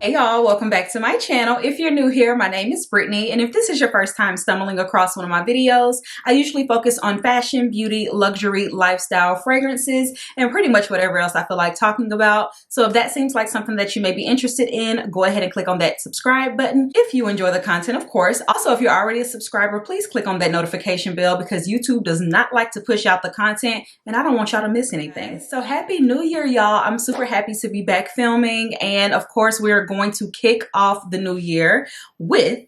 Hey y'all, welcome back to my channel. If you're new here, my name is Brittany, and if this is your first time stumbling across one of my videos, I usually focus on fashion, beauty, luxury, lifestyle, fragrances, and pretty much whatever else I feel like talking about. So if that seems like something that you may be interested in, go ahead and click on that subscribe button if you enjoy the content, of course. Also, if you're already a subscriber, please click on that notification bell because YouTube does not like to push out the content, and I don't want y'all to miss anything. So happy New Year, y'all. I'm super happy to be back filming, and of course, we're going to kick off the new year with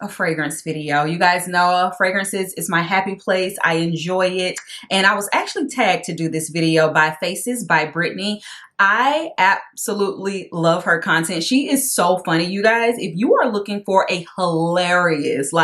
a fragrance video. You guys know fragrances is my happy place. I enjoy it, and I was actually tagged to do this video by Faces by Brittany. I absolutely love her content. She is so funny, you guys. If you are looking for a hilarious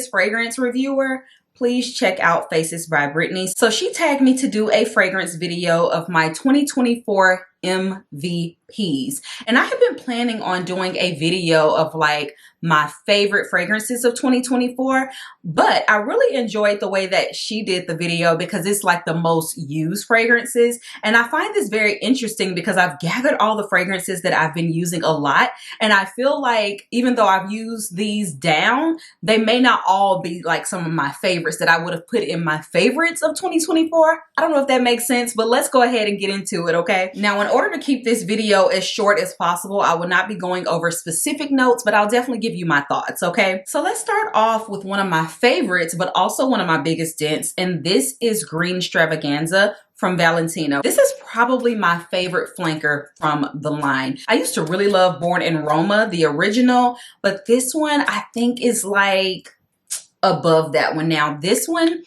fragrance reviewer, please check out Faces by Brittany. So she tagged me to do a fragrance video of my 2024 MVPs. And I have been planning on doing a video of like my favorite fragrances of 2024, but I really enjoyed the way that she did the video because it's like the most used fragrances. And I find this very interesting because I've gathered all the fragrances that I've been using a lot. And I feel like even though I've used these down, they may not all be like some of my favorites that I would have put in my favorites of 2024. I don't know if that makes sense, but let's go ahead and get into it, okay? Now, in order to keep this video as short as possible, I will not be going over specific notes, but I'll definitely give you my thoughts, okay? So let's start off with one of my favorites, but also one of my biggest dents, and this is Green Extravaganza from Valentino. This is probably my favorite flanker from the line. I used to really love Born in Roma, the original, but this one I think is like above that one now. This one,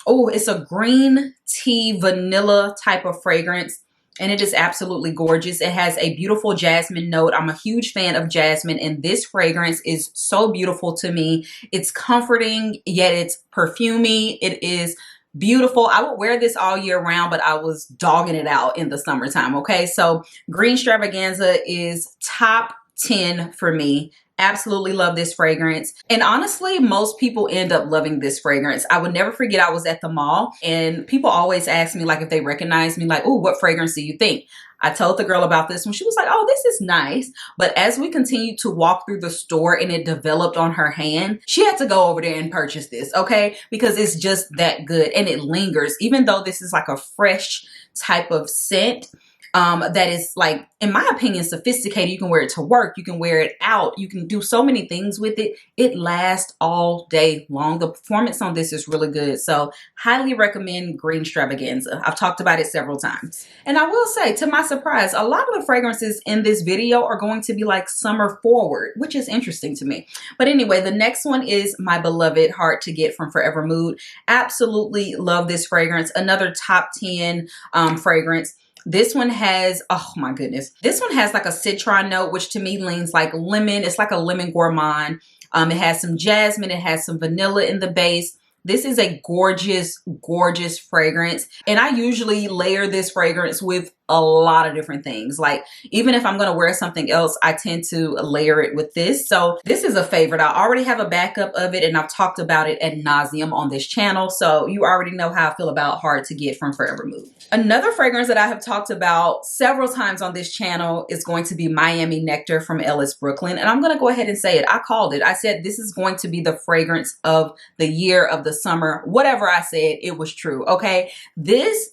oh, it's a green tea vanilla type of fragrance, and it is absolutely gorgeous. It has a beautiful jasmine note. I'm a huge fan of jasmine, and this fragrance is so beautiful to me. It's comforting, yet it's perfumey. It is beautiful. I would wear this all year round, but I was dogging it out in the summertime, okay? So Green Extravaganza is top 10 for me. Absolutely love this fragrance. And honestly, most people end up loving this fragrance. I would never forget I was at the mall and people always ask me like if they recognize me, like, oh, what fragrance do you think? I told the girl about this one. She was like, oh, this is nice. But as we continued to walk through the store and it developed on her hand, she had to go over there and purchase this, okay? Because it's just that good and it lingers. Even though this is like a fresh type of scent, that is like, in my opinion, sophisticated. You can wear it to work. You can wear it out. You can do so many things with it. It lasts all day long. The performance on this is really good. So highly recommend Green Extravaganza. I've talked about it several times. And I will say, to my surprise, a lot of the fragrances in this video are going to be like summer forward, which is interesting to me. But anyway, the next one is my beloved Hard to Get from Forever Mood. Absolutely love this fragrance. Another top 10 fragrance. This one has, oh my goodness. This one has like a citron note, which to me leans like lemon. It's like a lemon gourmand. It has some jasmine. It has some vanilla in the base. This is a gorgeous, gorgeous fragrance. And I usually layer this fragrance with a lot of different things. Like even if I'm going to wear something else, I tend to layer it with this. So this is a favorite. I already have a backup of it and I've talked about it ad nauseum on this channel. So you already know how I feel about Hard to Get from Forever Mood. Another fragrance that I have talked about several times on this channel is going to be Miami Nectar from Ellis Brooklyn. And I'm going to go ahead and say it. I called it. I said this is going to be the fragrance of the year, of the summer. Whatever I said, it was true. Okay. This,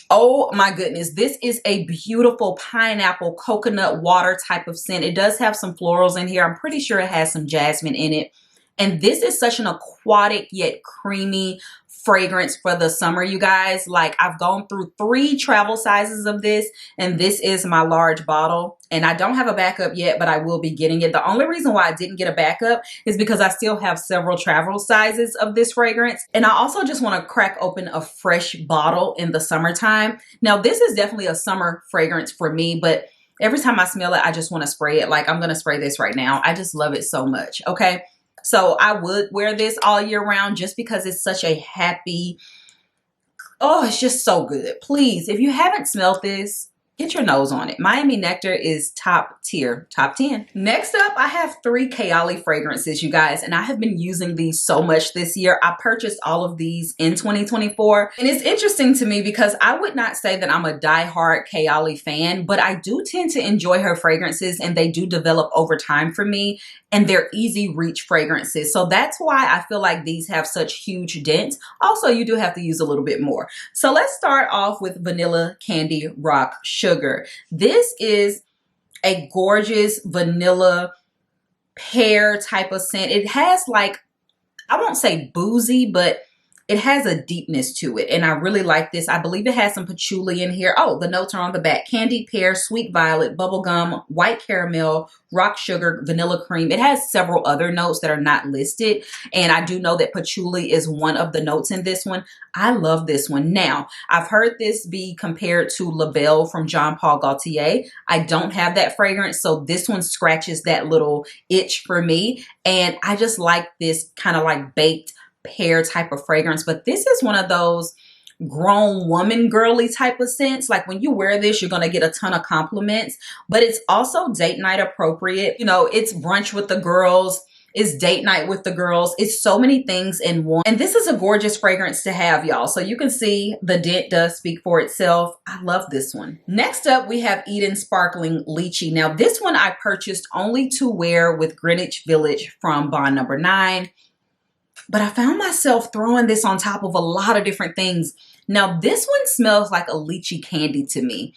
oh my goodness, this is a beautiful pineapple coconut water type of scent. It does have some florals in here. I'm pretty sure it has some jasmine in it. And this is such an aquatic yet creamy fragrance for the summer, you guys. Like I've gone through 3 travel sizes of this, and this is my large bottle. And I don't have a backup yet, but I will be getting it. The only reason why I didn't get a backup is because I still have several travel sizes of this fragrance. And I also just want to crack open a fresh bottle in the summertime. Now, this is definitely a summer fragrance for me, but every time I smell it, I just want to spray it. Like I'm going to spray this right now. I just love it so much. Okay. So I would wear this all year round just because it's such a happy, oh, it's just so good. Please, if you haven't smelled this, Get your nose on it. Miami Nectar is top tier, top 10. Next up, I have 3 Kayali fragrances, you guys, and I have been using these so much this year. I purchased all of these in 2024, and it's interesting to me because I would not say that I'm a diehard Kayali fan, but I do tend to enjoy her fragrances, and they do develop over time for me, and they're easy reach fragrances. So that's why I feel like these have such huge dents. Also, you do have to use a little bit more. So let's start off with Vanilla Candy Rock Sugar. This is a gorgeous vanilla pear type of scent. It has like, I won't say boozy, but it has a deepness to it, and I really like this. I believe it has some patchouli in here. Oh, the notes are on the back. Candied pear, sweet violet, bubblegum, white caramel, rock sugar, vanilla cream. It has several other notes that are not listed, and I do know that patchouli is one of the notes in this one. I love this one. Now, I've heard this be compared to La Belle from Jean Paul Gaultier. I don't have that fragrance, so this one scratches that little itch for me, and I just like this kind of like baked pear type of fragrance. But this is one of those grown woman girly type of scents. Like when you wear this, you're going to get a ton of compliments, but it's also date night appropriate. You know, it's brunch with the girls, it's date night with the girls. It's so many things in one. And this is a gorgeous fragrance to have, y'all. So you can see the dent does speak for itself. I love this one. Next up, we have Eden Sparkling Lychee. Now this one I purchased only to wear with Greenwich Village from Bond Number 9. But I found myself throwing this on top of a lot of different things. Now, this one smells like a lychee candy to me,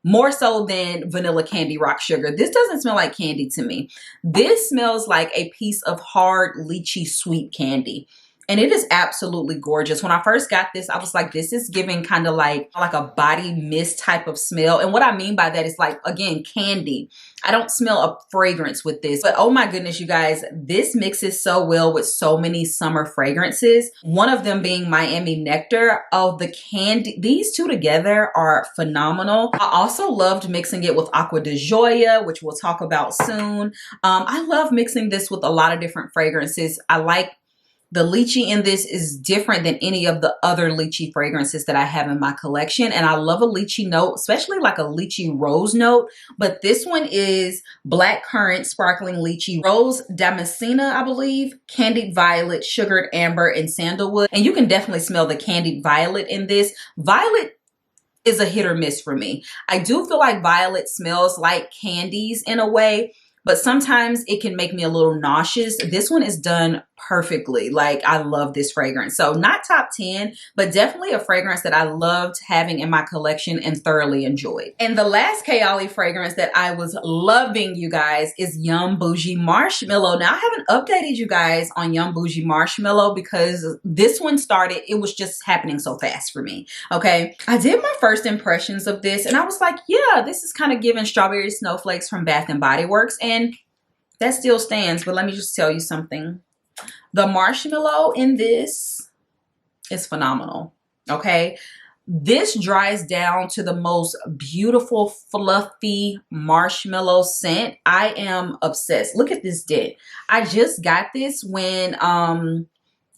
more so than Vanilla Candy Rock Sugar. This doesn't smell like candy to me. This smells like a piece of hard lychee sweet candy. And it is absolutely gorgeous. When I first got this, I was like, this is giving kind of like a body mist type of smell. And what I mean by that is like, again, candy. I don't smell a fragrance with this, but oh my goodness, you guys, this mixes so well with so many summer fragrances. One of them being Miami Nectar. Oh, the candy, these two together are phenomenal. I also loved mixing it with Aqua Deoya, which we'll talk about soon. I love mixing this with a lot of different fragrances. I like the lychee in this is different than any of the other lychee fragrances that I have in my collection. And I love a lychee note, especially like a lychee rose note. But this one is black currant, sparkling lychee, rose damascena, I believe, candied violet, sugared amber, and sandalwood. And you can definitely smell the candied violet in this. Violet is a hit or miss for me. I do feel like violet smells like candies in a way, but sometimes it can make me a little nauseous. This one is done perfectly. Like, I love this fragrance. So not top 10, but definitely a fragrance that I loved having in my collection and thoroughly enjoyed. And the last Kayali fragrance that I was loving, you guys, is Yum Bougie Marshmallow. Now, I haven't updated you guys on Yum Bougie Marshmallow because this one started, it was just happening so fast for me, okay? I did my first impressions of this and I was like, yeah, this is kind of giving Strawberry Snowflakes from Bath and Body Works, and that still stands. But let me just tell you something. The marshmallow in this is phenomenal, okay? This dries down to the most beautiful, fluffy marshmallow scent. I am obsessed. Look at this dent. I just got this when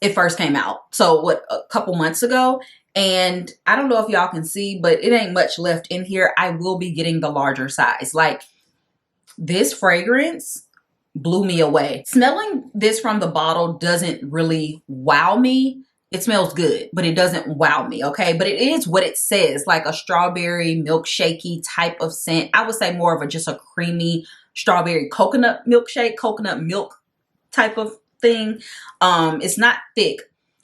it first came out. So what, a couple months ago? And I don't know if y'all can see, but it ain't much left in here. I will be getting the larger size. Like, this fragrance blew me away. Smelling this from the bottle doesn't really wow me. It smells good, but it doesn't wow me, okay? But it is what it says, like a strawberry milkshakey type of scent. I would say more of just a creamy strawberry coconut milkshake, coconut milk type of thing. It's not thick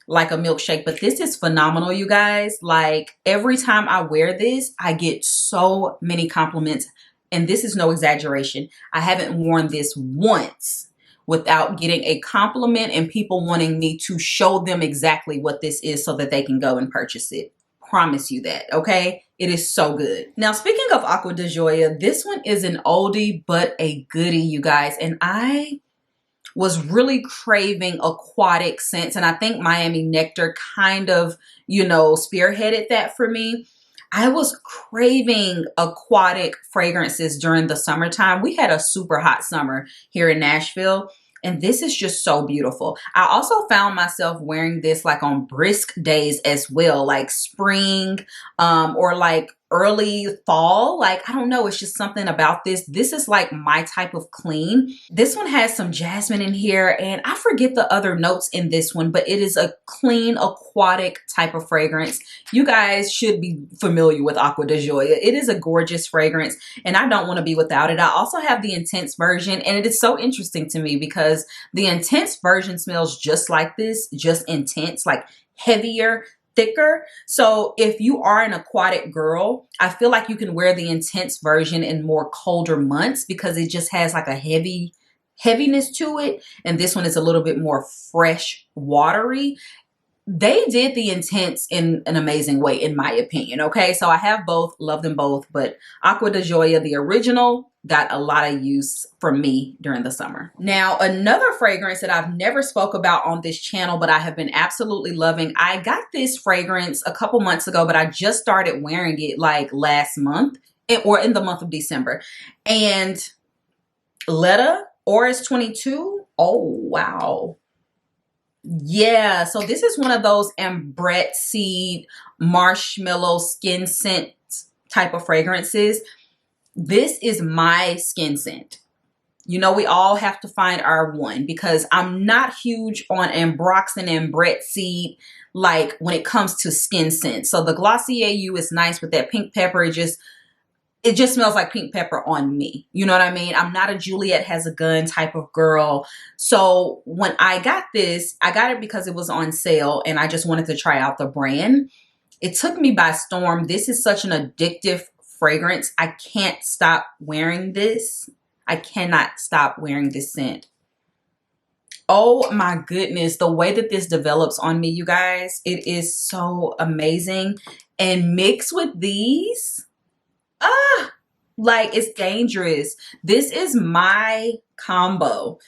like a milkshake, but this is phenomenal, you guys. Like, every time I wear this, I get so many compliments. And this is no exaggeration. I haven't worn this once without getting a compliment and people wanting me to show them exactly what this is so that they can go and purchase it. Promise you that, okay? It is so good. Now, speaking of Aqua Deoya, this one is an oldie but a goodie, you guys. And I was really craving aquatic scents. And I think Miami Nectar kind of, you know, spearheaded that for me. I was craving aquatic fragrances during the summertime. We had a super hot summer here in Nashville, and this is just so beautiful. I also found myself wearing this like on brisk days as well, like spring, or like early fall. Like, I don't know, it's just something about this. This is like my type of clean. This one has some jasmine in here, and I forget the other notes in this one, but it is a clean aquatic type of fragrance. You guys should be familiar with Aqua Deoya. It is a gorgeous fragrance, and I don't want to be without it. I also have the intense version, and it is so interesting to me because the intense version smells just like this, just intense, like heavier, thicker. So if you are an aquatic girl, I feel like you can wear the intense version in more colder months because it just has like a heaviness to it. And this one is a little bit more fresh, watery. They did the intense in an amazing way, in my opinion. Okay, so I have both, love them both, but Aqua Deoya, the original, got a lot of use for me during the summer. Now, another fragrance that I've never spoke about on this channel, but I have been absolutely loving. I got this fragrance a couple months ago, but I just started wearing it like last month or in the month of December. And Letta Orus 22. Oh, wow. Yeah, so this is one of those ambrette seed marshmallow skin scent type of fragrances. This is my skin scent. You know, we all have to find our one because I'm not huge on Ambrox and ambrette seed like when it comes to skin scent. So the Glossier U is nice with that pink pepper. It just smells like pink pepper on me. You know what I mean? I'm not a Juliet has a gun type of girl. So when I got this, I got it because it was on sale and I just wanted to try out the brand. It took me by storm. This is such an addictive fragrance. I can't stop wearing this. I cannot stop wearing this scent. Oh my goodness. The way that this develops on me, you guys, it is so amazing. And mixed with these, like it's dangerous. This is my combo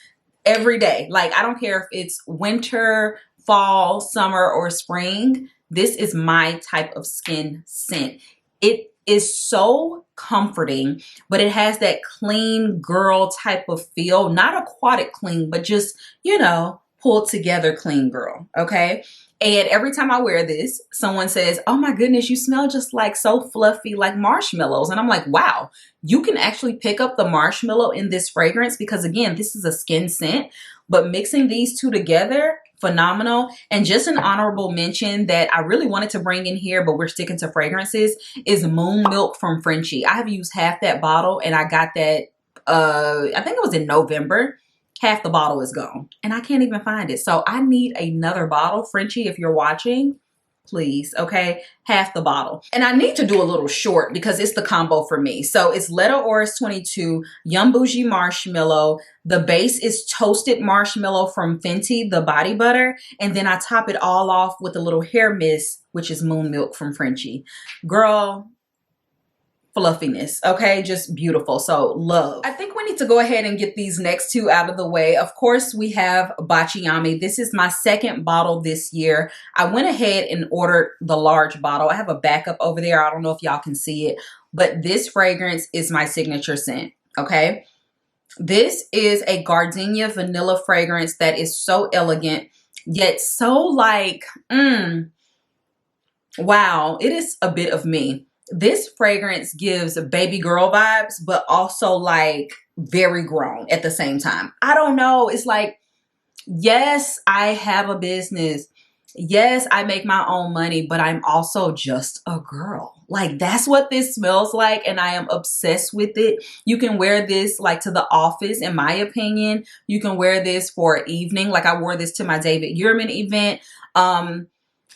every day. Like, I don't care if it's winter, fall, summer, or spring. This is my type of skin scent. It is so comforting, but it has that clean girl type of feel. Not aquatic clean, but just, you know, pulled together clean girl. Okay. And every time I wear this, someone says, oh my goodness, you smell just like so fluffy, like marshmallows. And I'm like, wow, you can actually pick up the marshmallow in this fragrance because again, this is a skin scent, but mixing these two together, phenomenal. And just an honorable mention that I really wanted to bring in here, but we're sticking to fragrances, is Moon Milk from Frenchie. I have used half that bottle and I got that, I think it was in November. Half the bottle is gone and I can't even find it. So I need another bottle. Frenchie, if you're watching, please, okay? Half the bottle. And I need to do a little short because it's the combo for me. So it's Letta Orus 22, Bougie Marshmallow. The base is toasted marshmallow from Fenty, the body butter. And then I top it all off with a little hair mist, which is Moon Milk from Frenchie. Girl, fluffiness, okay? Just beautiful. So love. I think we need to go ahead and get these next two out of the way. Of course, we have Bacciami. This is my second bottle this year. I went ahead and ordered the large bottle. I have a backup over there. I don't know if y'all can see it, but this fragrance is my signature scent, okay? This is a gardenia vanilla fragrance that is so elegant, yet so like, wow, it is a bit of me. This fragrance gives baby girl vibes, but also like very grown at the same time. I don't know. It's like, yes, I have a business. Yes, I make my own money, but I'm also just a girl. Like, that's what this smells like, and I am obsessed with it. You can wear this like to the office, in my opinion. You can wear this for evening. Like, I wore this to my David Yurman event.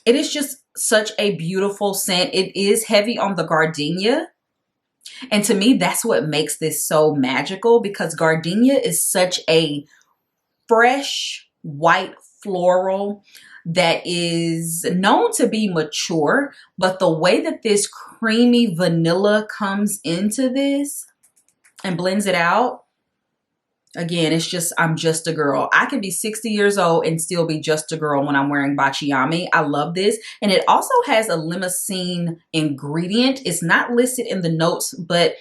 It is just such a beautiful scent. It is heavy on the gardenia. And to me, that's what makes this so magical because gardenia is such a fresh, white floral that is known to be mature. But the way that this creamy vanilla comes into this and blends it out, again, it's just, I'm just a girl. I can be 60 years old and still be just a girl when I'm wearing Bacciami. I love this. And it also has a limousine ingredient. It's not listed in the notes, but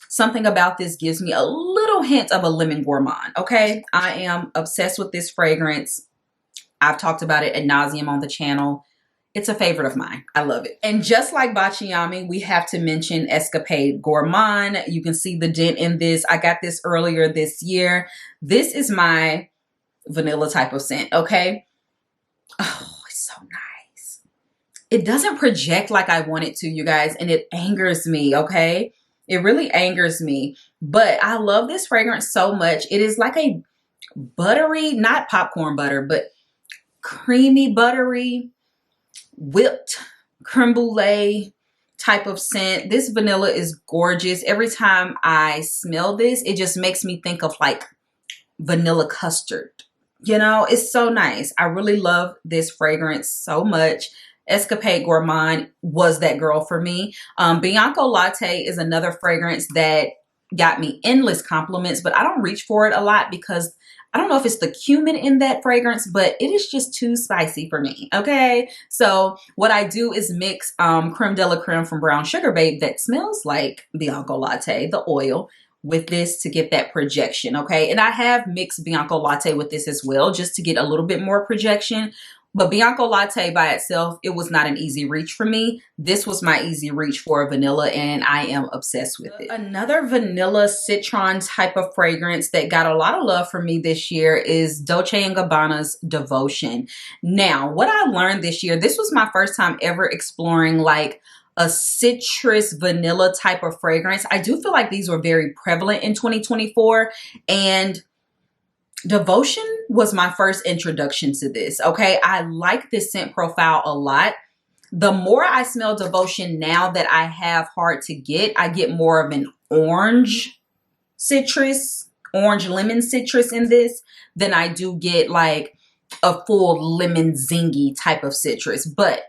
something about this gives me a little hint of a lemon gourmand, okay? I am obsessed with this fragrance. I've talked about it ad nauseum on the channel. It's a favorite of mine. I love it. And just like Bacciami, we have to mention Escapade Gourmand. You can see the dent in this. I got this earlier this year. This is my vanilla type of scent, okay? Oh, it's so nice. It doesn't project like I want it to, you guys, and it angers me, okay? It really angers me. But I love this fragrance so much. It is like a buttery, not popcorn butter, but creamy, buttery, whipped creme brulee type of scent. This vanilla is gorgeous. Every time I smell this, it just makes me think of like vanilla custard. You know, it's so nice. I really love this fragrance so much. Escapade Gourmand was that girl for me. Bianco Latte is another fragrance that got me endless compliments, but I don't reach for it a lot because I don't know if it's the cumin in that fragrance, but it is just too spicy for me, okay? So what I do is mix Creme de la Creme from Brown Sugar Babe that smells like Bianco Latte, the oil, with this to get that projection, okay? And I have mixed Bianco Latte with this as well, just to get a little bit more projection. But Bianco Latte by itself, it was not an easy reach for me. This was my easy reach for a vanilla, and I am obsessed with it. Another vanilla citron type of fragrance that got a lot of love for me this year is Dolce & Gabbana's Devotion. Now, what I learned this year, this was my first time ever exploring like a citrus vanilla type of fragrance. I do feel like these were very prevalent in 2024, and Devotion was my first introduction to this, okay? I like this scent profile a lot. The more I smell Devotion now that I have Hard to Get, I get more of an orange citrus, orange lemon citrus in this than I do get like a full lemon zingy type of citrus. But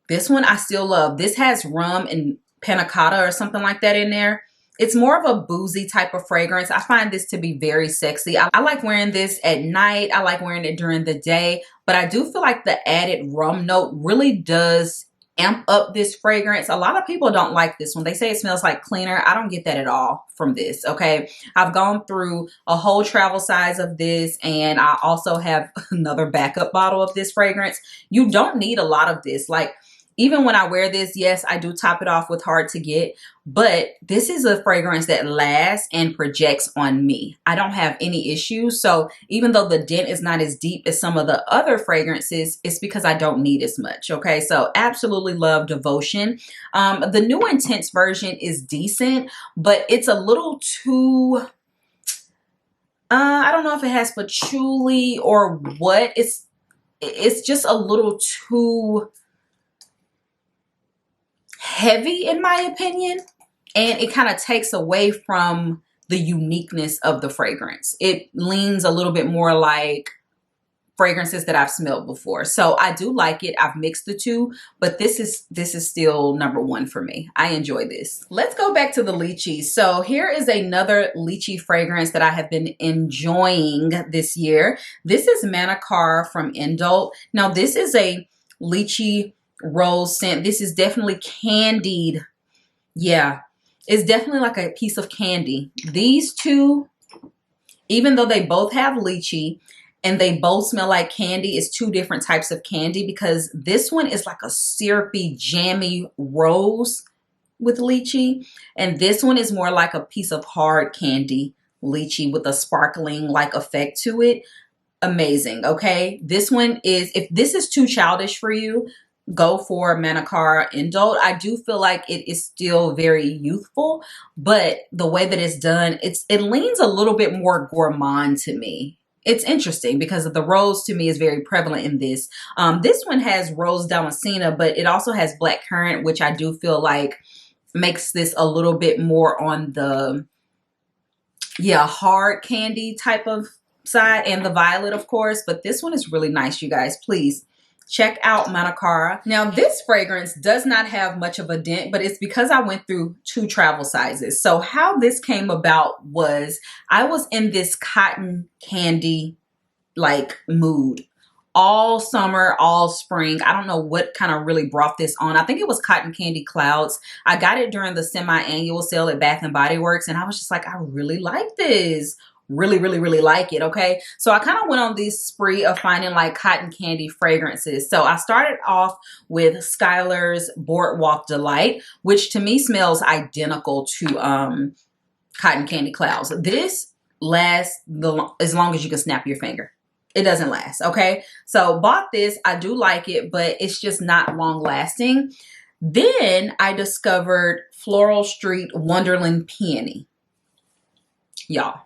this one I still love. This has rum and panna cotta or something like that in there. It's more of a boozy type of fragrance. I find this to be very sexy. I like wearing this at night. I like wearing it during the day. But I do feel like the added rum note really does amp up this fragrance. A lot of people don't like this one. They say it smells like cleaner. I don't get that at all from this, okay? I've gone through a whole travel size of this, and I also have another backup bottle of this fragrance. You don't need a lot of this. Like, even when I wear this, yes, I do top it off with Hard to Get, but this is a fragrance that lasts and projects on me. I don't have any issues. So even though the dent is not as deep as some of the other fragrances, it's because I don't need as much, okay? So absolutely love Devotion. The new Intense version is decent, but it's a little too, I don't know if it has patchouli or what. It's just a little too heavy in my opinion, and it kind of takes away from the uniqueness of the fragrance. It leans a little bit more like fragrances that I've smelled before. So I do like it. I've mixed the two, but this is still number one for me. I enjoy this. Let's go back to the lychee. So here is another lychee fragrance that I have been enjoying this year. This is Manicure from Indult. Now this is a lychee rose scent. This is definitely candied. Yeah, it's definitely like a piece of candy. These two, even though they both have lychee and they both smell like candy, it's two different types of candy, because this one is like a syrupy, jammy rose with lychee, and this one is more like a piece of hard candy lychee with a sparkling like effect to it. Amazing, okay? This one is, if this is too childish for you, go for Manicure Indult. I do feel like it is still very youthful, but the way that it's done, it leans a little bit more gourmand to me. It's interesting because the rose to me is very prevalent in this. This one has rose damascena, but it also has black currant, which I do feel like makes this a little bit more on the, yeah, hard candy type of side, and the violet, of course. But this one is really nice, you guys. Please check out Manicure. Now this fragrance does not have much of a dent, but it's because I went through two travel sizes. So how this came about was I was in this cotton candy like mood all summer, all spring. I don't know what kind of really brought this on. I think it was Cotton Candy Clouds. I got it during the semi-annual sale at Bath and Body Works, and I was just like, I really like this. really, really, really like it, okay? So I kind of went on this spree of finding like cotton candy fragrances. So I started off with Skylar's Boardwalk Delight, which to me smells identical to Cotton Candy Clouds. This lasts as long as you can snap your finger. It doesn't last, okay? So bought this. I do like it, but it's just not long lasting. Then I discovered Floral Street Wonderland Peony. Y'all.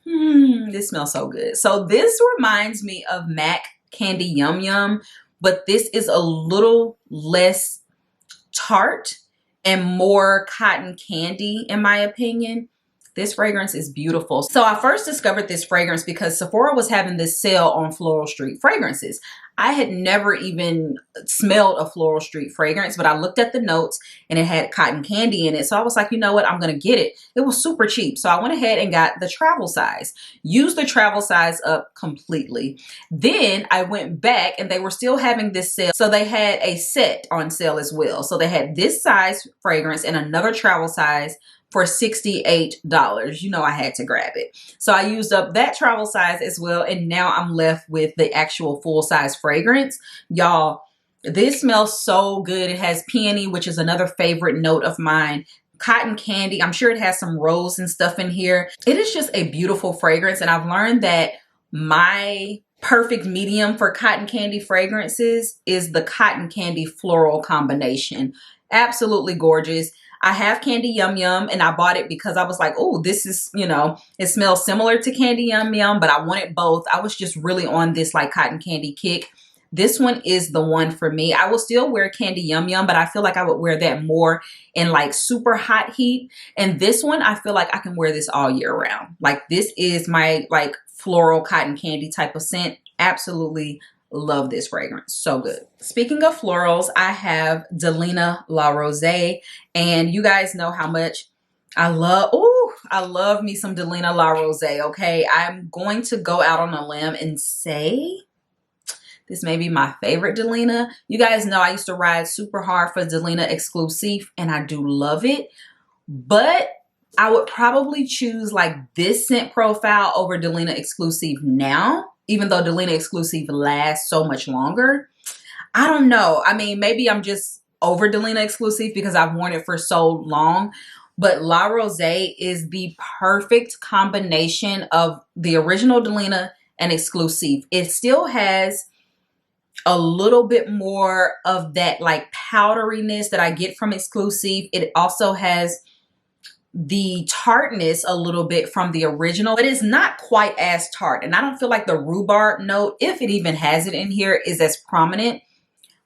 This smells so good. So this reminds me of MAC Candy Yum Yum, but this is a little less tart and more cotton candy in my opinion. This fragrance is beautiful. So I first discovered this fragrance because Sephora was having this sale on Floral Street fragrances. I had never even smelled a Floral Street fragrance, but I looked at the notes and it had cotton candy in it. So I was like, you know what? I'm going to get it. It was super cheap. So I went ahead and got the travel size, used the travel size up completely. Then I went back and they were still having this sale. So they had a set on sale as well. So they had this size fragrance and another travel size for $68. You know, I had to grab it. So I used up that travel size as well. And now I'm left with the actual full size fragrance. Y'all, this smells so good. It has peony, which is another favorite note of mine. Cotton candy. I'm sure it has some rose and stuff in here. It is just a beautiful fragrance. And I've learned that my perfect medium for cotton candy fragrances is the cotton candy floral combination. Absolutely gorgeous. I have Candy Yum Yum and I bought it because I was like, oh, this is, you know, it smells similar to Candy Yum Yum, but I wanted both. I was just really on this like cotton candy kick. This one is the one for me. I will still wear Candy Yum Yum, but I feel like I would wear that more in like super hot heat. And this one, I feel like I can wear this all year round. Like this is my like floral cotton candy type of scent. Absolutely love this fragrance. So good. Speaking of florals, I have Delina La Rose, and you guys know how much I love me some Delina La Rose, okay? I'm going to go out on a limb and say this may be my favorite Delina. You guys know I used to ride super hard for Delina Exclusive, and I do love it, but I would probably choose like this scent profile over Delina Exclusive now, even though Delina Exclusive lasts so much longer. I don't know. I mean, maybe I'm just over Delina Exclusive because I've worn it for so long. But La Rose is the perfect combination of the original Delina and Exclusive. It still has a little bit more of that like powderiness that I get from Exclusive. It also has the tartness a little bit from the original, but it's not quite as tart. And I don't feel like the rhubarb note, if it even has it in here, is as prominent.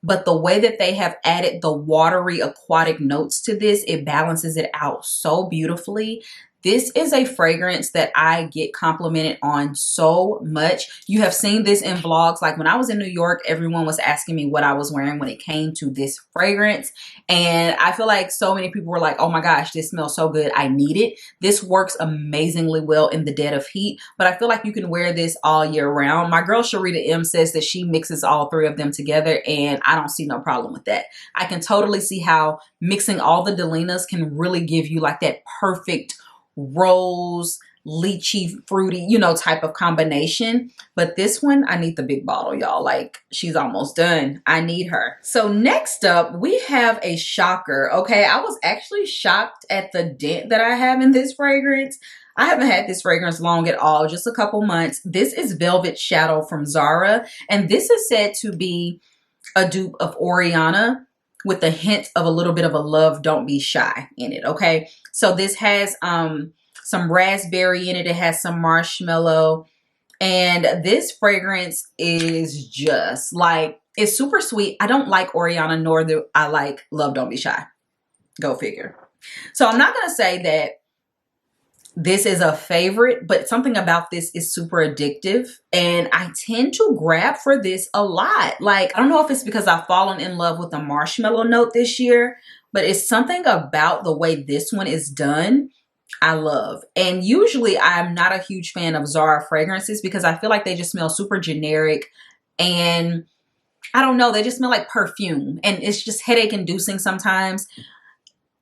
But the way that they have added the watery aquatic notes to this, it balances it out so beautifully. This is a fragrance that I get complimented on so much. You have seen this in vlogs. Like when I was in New York, everyone was asking me what I was wearing when it came to this fragrance. And I feel like so many people were like, oh my gosh, this smells so good. I need it. This works amazingly well in the dead of heat, but I feel like you can wear this all year round. My girl Sharita M says that she mixes all three of them together, and I don't see no problem with that. I can totally see how mixing all the Delinas can really give you like that perfect rose, lychee, fruity, you know, type of combination. But this one, I need the big bottle, y'all. Like, she's almost done. I need her. So next up, we have a shocker. Okay, I was actually shocked at the dent that I have in this fragrance. I haven't had this fragrance long at all, just a couple months. This is Velvet Shadow from Zara, and this is said to be a dupe of Oriana with a hint of a little bit of a Love Don't Be Shy in it, okay? So this has some raspberry in it. It has some marshmallow. And this fragrance is just like, it's super sweet. I don't like Oriana, nor do I like Love Don't Be Shy. Go figure. So I'm not going to say that this is a favorite, but something about this is super addictive. And I tend to grab for this a lot. Like, I don't know if it's because I've fallen in love with the marshmallow note this year, but it's something about the way this one is done I love. And usually I'm not a huge fan of Zara fragrances because I feel like they just smell super generic, and I don't know, they just smell like perfume, and it's just headache inducing sometimes.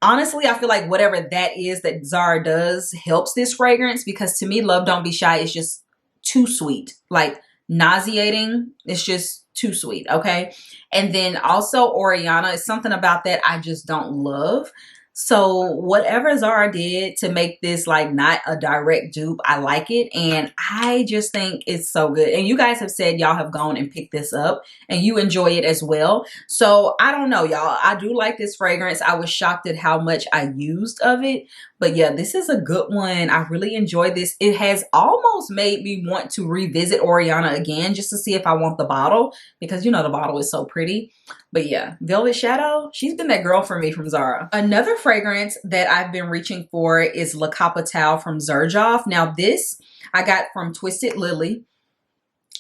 honestly, I feel like whatever that is that Zara does helps this fragrance, because to me, Love Don't Be Shy is just too sweet, like nauseating. It's just too sweet. Okay. And then also Oriana is something about that I just don't love. So whatever Zara did to make this like not a direct dupe, I like it. And I just think it's so good. And you guys have said y'all have gone and picked this up and you enjoy it as well. So I don't know, y'all. I do like this fragrance. I was shocked at how much I used of it. But yeah, this is a good one. I really enjoyed this. It has almost made me want to revisit Oriana again just to see if I want the bottle, because you know the bottle is so pretty. But yeah, Velvet Shadow, she's been that girl for me from Zara. Another fragrance that I've been reaching for is La Capitale from Xerjoff. Now this I got from Twisted Lily.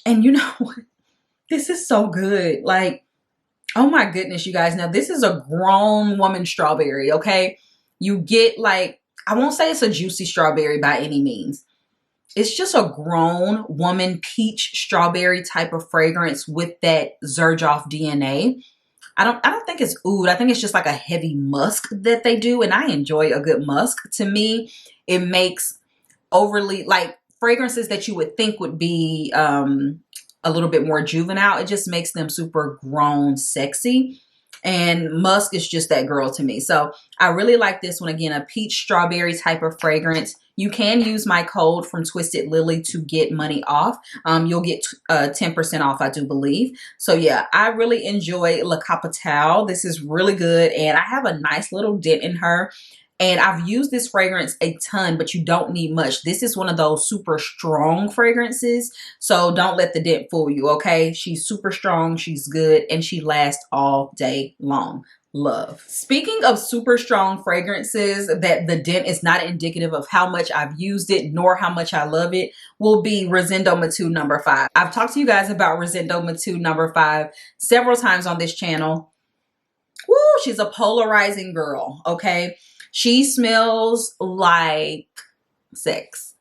And you know what? This is so good. Like, oh my goodness, you guys. Now this is a grown woman strawberry, okay? You get like, I won't say it's a juicy strawberry by any means. It's just a grown woman peach strawberry type of fragrance with that Xerjoff DNA. I don't think it's oud. I think it's just like a heavy musk that they do. And I enjoy a good musk. To me, it makes overly like fragrances that you would think would be a little bit more juvenile. It just makes them super grown, sexy. And musk is just that girl to me. So I really like this one. Again, a peach strawberry type of fragrance. You can use my code from Twisted Lily to get money off. You'll get 10% off, I do believe. So yeah, I really enjoy La Capitale. This is really good. And I have a nice little dent in her. And I've used this fragrance a ton, but you don't need much. This is one of those super strong fragrances. So don't let the dent fool you, okay? She's super strong, she's good, and she lasts all day long. Love. Speaking of super strong fragrances that the dent is not indicative of how much I've used it nor how much I love it, will be Rosendo Matu number 5. I've talked to you guys about Rosendo Matu number 5 several times on this channel. Woo, she's a polarizing girl, okay? She smells like sex.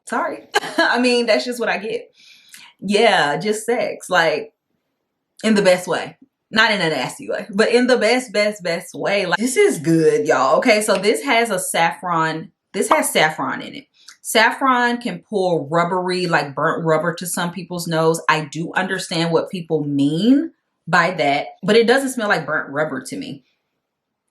Sorry. I mean, that's just what I get. Yeah, just sex. Like, in the best way. Not in a nasty way, but in the best way. Like, this is good, y'all. Okay, so this has a saffron. This has saffron in it. Saffron can pull rubbery, like burnt rubber to some people's nose. I do understand what people mean by that, but it doesn't smell like burnt rubber to me.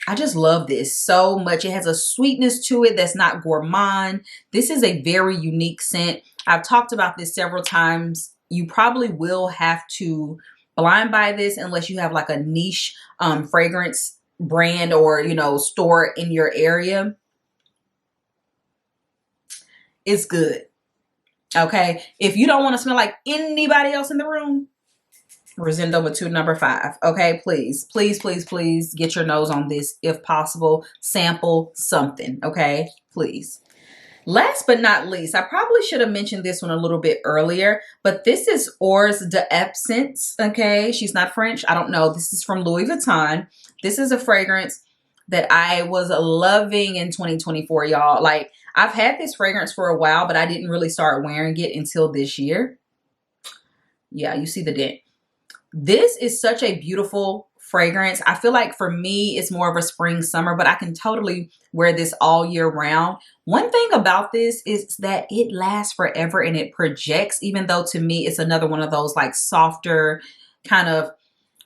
I just love this so much. It has a sweetness to it that's not gourmand. This is a very unique scent. I've talked about this several times. You probably will have to blind buy this unless you have like a niche fragrance brand or, you know, store in your area. It's good. Okay. If you don't want to smell like anybody else in the room, Rosendo Matu number 5. Okay, please, please, please, please get your nose on this if possible. Sample something. Okay, please. Last but not least, I probably should have mentioned this one a little bit earlier, but this is Orus de Absence. Okay, she's not French. I don't know. This is from Louis Vuitton. This is a fragrance that I was loving in 2024, y'all. Like, I've had this fragrance for a while, but I didn't really start wearing it until this year. Yeah, you see the dent. This is such a beautiful fragrance. I feel like for me, it's more of a spring, summer, but I can totally wear this all year round. One thing about this is that it lasts forever and it projects, even though to me, it's another one of those like softer kind of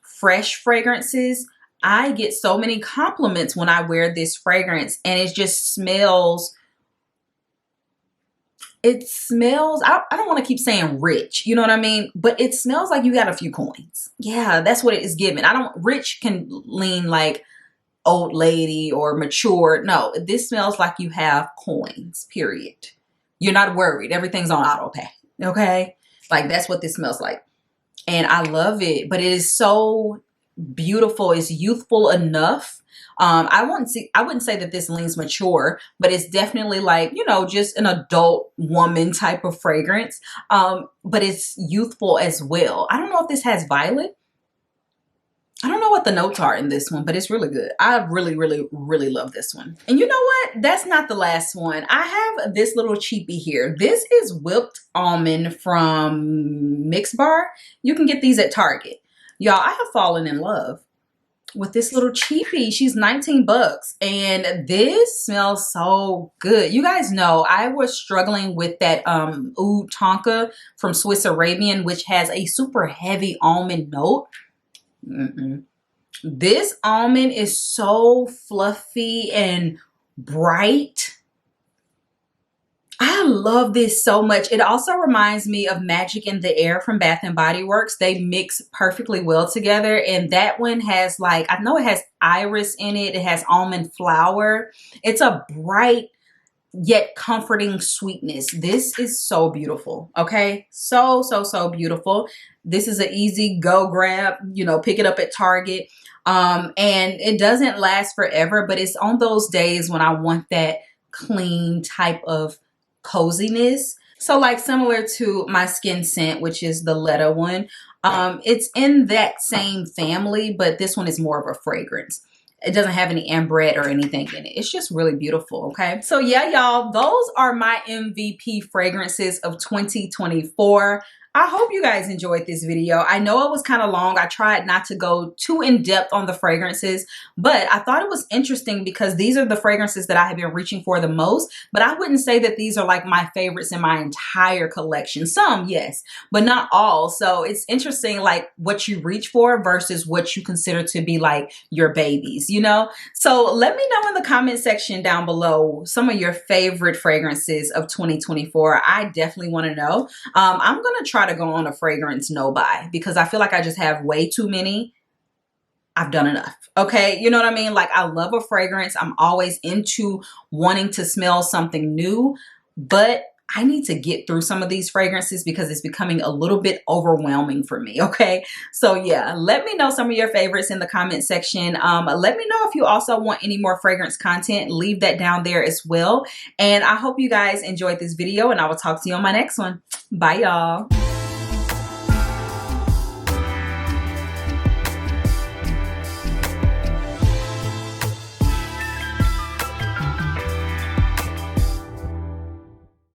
fresh fragrances. I get so many compliments when I wear this fragrance and it just smells. It smells, I don't want to keep saying rich, you know what I mean? But it smells like you got a few coins. Yeah, that's what it is giving. Rich can lean like old lady or mature. No, this smells like you have coins, period. You're not worried. Everything's on auto pay, okay? Like, that's what this smells like. And I love it, but it is so beautiful. It's youthful enough. I wouldn't say that this leans mature, but it's definitely like, you know, just an adult woman type of fragrance. But it's youthful as well. I don't know if this has violet. I don't know what the notes are in this one, but it's really good. I really, really, really love this one. And you know what? That's not the last one. I have this little cheapie here. This is Whipped Almond from Mixar. You can get these at Target. Y'all, I have fallen in love. with this little cheapie. She's 19 bucks and this smells so good. You guys know I was struggling with that Oud Tonka from Swiss Arabian, which has a super heavy almond note. This almond is so fluffy and bright. I love this so much. It also reminds me of Magic in the Air from Bath and Body Works. They mix perfectly well together. And that one has like, I know it has iris in it. It has almond flower. It's a bright yet comforting sweetness. This is so beautiful. Okay. So beautiful. This is an easy go grab, you know, pick it up at Target. And it doesn't last forever, but it's on those days when I want that clean type of coziness. So like similar to my skin scent, which is the Letta one, it's in that same family, but this one is more of a fragrance. It doesn't have any ambrette or anything in it. It's just really beautiful. Okay. So yeah, y'all, those are my MVP fragrances of 2024. I hope you guys enjoyed this video. I know it was kind of long. I tried not to go too in depth on the fragrances, but I thought it was interesting because these are the fragrances that I have been reaching for the most, but I wouldn't say that these are like my favorites in my entire collection. Some, yes, but not all. So it's interesting like what you reach for versus what you consider to be like your babies, you know? So let me know in the comment section down below some of your favorite fragrances of 2024. I definitely want to know. I'm going to try to go on a fragrance no buy because I feel like I just have way too many. I've done enough. Okay. You know what I mean? Like I love a fragrance. I'm always into wanting to smell something new, but I need to get through some of these fragrances because it's becoming a little bit overwhelming for me. Okay. So yeah, let me know some of your favorites in the comment section. Let me know if you also want any more fragrance content. Leave that down there as well. And I hope you guys enjoyed this video and I will talk to you on my next one. Bye y'all.